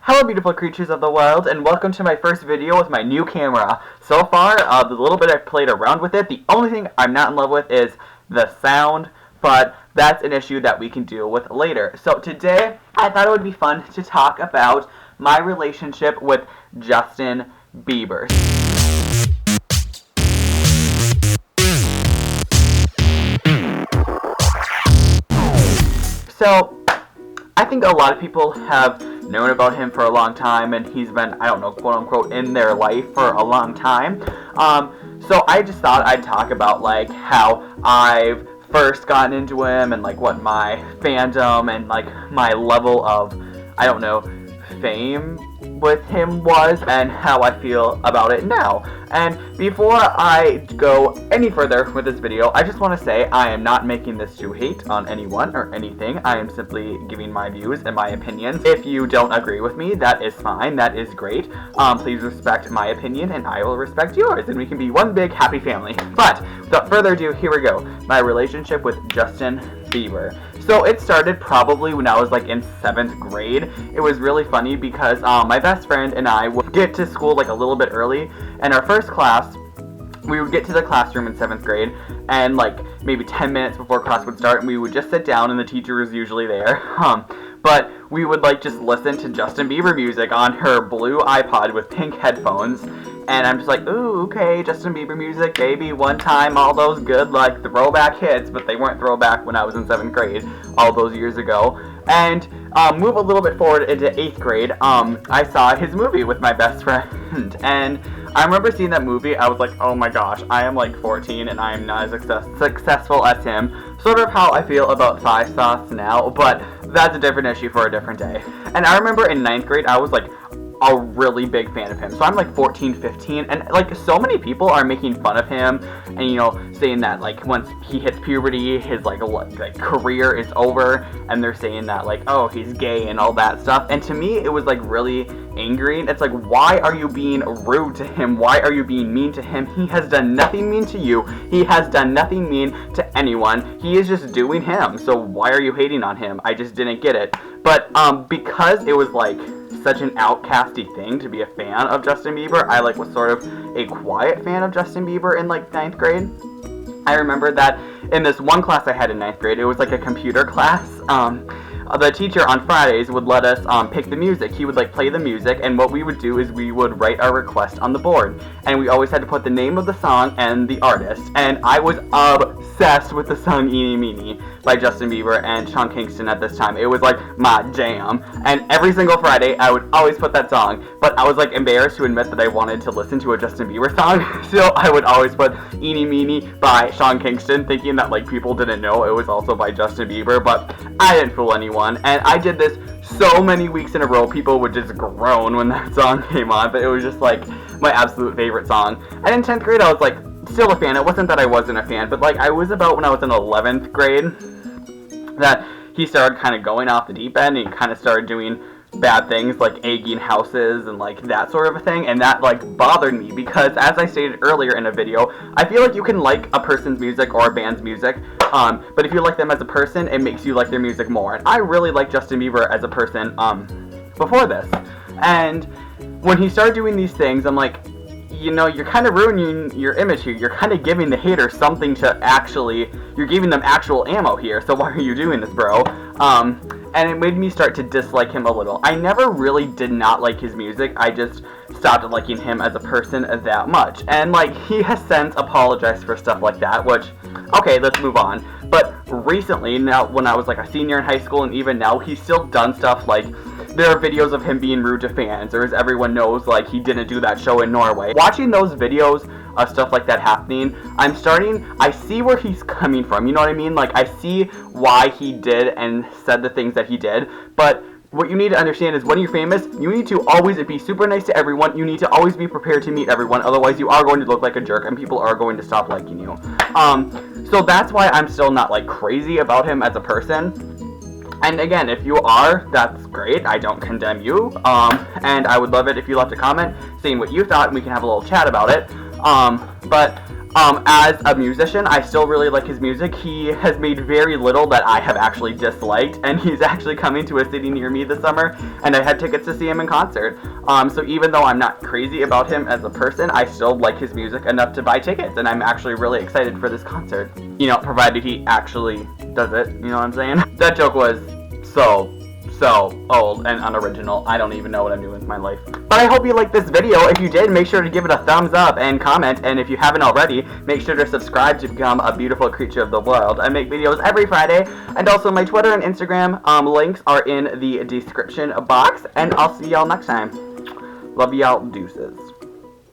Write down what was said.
Hello beautiful creatures of the world, and welcome to my first video with my new camera. So far, the little bit I've played around with it, the only thing I'm not in love with is the sound, but that's an issue that we can deal with later. So today, I thought it would be fun to talk about my relationship with Justin Bieber. So, I think a lot of people have known about him for a long time, and he's been, I don't know, quote unquote, in their life for a long time. So I just thought I'd talk about, like, how I've first gotten into him, and, like, what my fandom and, like, my level of, I don't know, fame with him was, and how I feel about it now. And before I go any further with this video, I just want to say I am not making this to hate on anyone or anything. I am simply giving my views and my opinions. If you don't agree with me, that is fine. That is great. Please respect my opinion, and I will respect yours, and we can be one big happy family. But without further ado, here we go. My relationship with Justin Bieber. So it started probably when I was like in 7th grade. It was really funny because my best friend and I would get to school like a little bit early, and our first class, we would get to the classroom in 7th grade, and like maybe 10 minutes before class would start, and we would just sit down, and the teacher was usually there. But we would like just listen to Justin Bieber music on her blue iPod with pink headphones, and I'm just like, ooh, okay, Justin Bieber music, baby, one time, all those good, like, throwback hits, but they weren't throwback when I was in 7th grade, all those years ago. And move a little bit forward into 8th grade, I saw his movie with my best friend, and I remember seeing that movie. I was like, oh my gosh, I am like 14 and I am not as successful as him. Sort of how I feel about Thigh Sauce now, but that's a different issue for a different day. And I remember in 9th grade, I was like a really big fan of him. So I'm like 14, 15, and like so many people are making fun of him and, you know, saying that like once he hits puberty, his like career is over, and they're saying that like, oh, he's gay and all that stuff. And to me, it was like really angry. It's like, why are you being rude to him? Why are you being mean to him? He has done nothing mean to you. He has done nothing mean to anyone. He is just doing him. So why are you hating on him? I just didn't get it. But because it was like such an outcasty thing to be a fan of Justin Bieber, I like was sort of a quiet fan of Justin Bieber in like 9th grade. I remember that in this one class I had in 9th grade, it was like a computer class. The teacher on Fridays would let us pick the music. He would like play the music, and what we would do is we would write our request on the board, and we always had to put the name of the song and the artist. And I was obsessed with the song Eeny Meeny by Justin Bieber and Sean Kingston at this time. It was like my jam, and every single Friday I would always put that song, but I was like embarrassed to admit that I wanted to listen to a Justin Bieber song, so I would always put Eeny Meeny by Sean Kingston, thinking that like people didn't know it was also by Justin Bieber, but I didn't fool anyone. And I did this so many weeks in a row. People would just groan when that song came on, but it was just like my absolute favorite song. And in 10th grade I was like still a fan. It wasn't that I wasn't a fan, but like I was about when I was in 11th grade that he started kind of going off the deep end, and he kind of started doing bad things like egging houses and like that sort of a thing, and that like bothered me because, as I stated earlier in a video, I feel like you can like a person's music or a band's music, but if you like them as a person, it makes you like their music more. And I really like Justin Bieber as a person before this, and when he started doing these things, I'm like, you know, you're kind of ruining your image here. You're kind of giving the haters something to actually, you're giving them actual ammo here, so why are you doing this, bro? And it made me start to dislike him a little. I never really did not like his music. I just stopped liking him as a person that much. And like, he has since apologized for stuff like that, which, okay, let's move on. But recently, now when I was like a senior in high school, and even now, he's still done stuff like, there are videos of him being rude to fans, or as everyone knows, like, he didn't do that show in Norway. Watching those videos of stuff like that happening, I see where he's coming from, you know what I mean? Like, I see why he did and said the things that he did, but what you need to understand is when you're famous, you need to always be super nice to everyone. You need to always be prepared to meet everyone, otherwise you are going to look like a jerk, and people are going to stop liking you. So that's why I'm still not, like, crazy about him as a person. And again, if you are, that's great. I don't condemn you. And I would love it if you left a comment saying what you thought, and we can have a little chat about it. But As a musician, I still really like his music. He has made very little that I have actually disliked, and he's actually coming to a city near me this summer, and I had tickets to see him in concert. So even though I'm not crazy about him as a person, I still like his music enough to buy tickets, and I'm actually really excited for this concert. You know, provided he actually does it, you know what I'm saying? That joke was so old and unoriginal. I don't even know what I'm doing with my life. But I hope you liked this video. If you did, make sure to give it a thumbs up and comment. And if you haven't already, make sure to subscribe to become a beautiful creature of the world. I make videos every Friday. And also my Twitter and Instagram links are in the description box. And I'll see y'all next time. Love y'all. Deuces.